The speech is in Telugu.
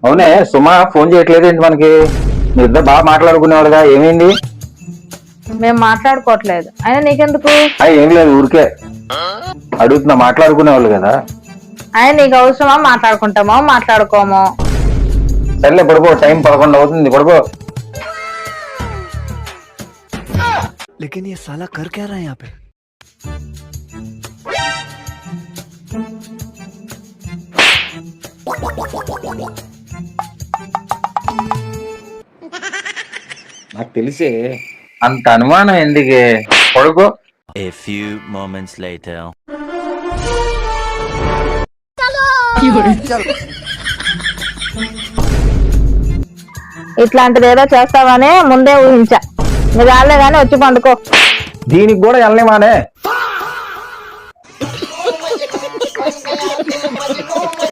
అవునే సుమా ఫోన్ చేయట్లేదు ఏంటి మనకి? మీ ఇద్దరు బాగా మాట్లాడుకునేవాళ్ళుగా, ఏమైంది? మేము మాట్లాడుకోవట్లేదు. అయినా నీకెందుకు? ఏం లేదు, ఊరికే అడుగుతున్నా, మాట్లాడుకునేవాళ్ళు కదా. అయినా నీకు అవసరమా? మాట్లాడుకుంటామో మాట్లాడుకోమో. సర్లే పడుకో, టైం 11 అవుతుంది, పడుకో. लेकिन ये साला कर क्या रहा है यहाँ पे? నాకు తెలిసి అంత అనుమానం ఎందుకే, పడుకో. A few moments later. ఇట్లాంటిది ఏదో చేస్తావని ముందే ఊహించా. నీ రాలే గానీ వచ్చి పండుకో. దీనికి కూడా వెళ్ళలేమానే.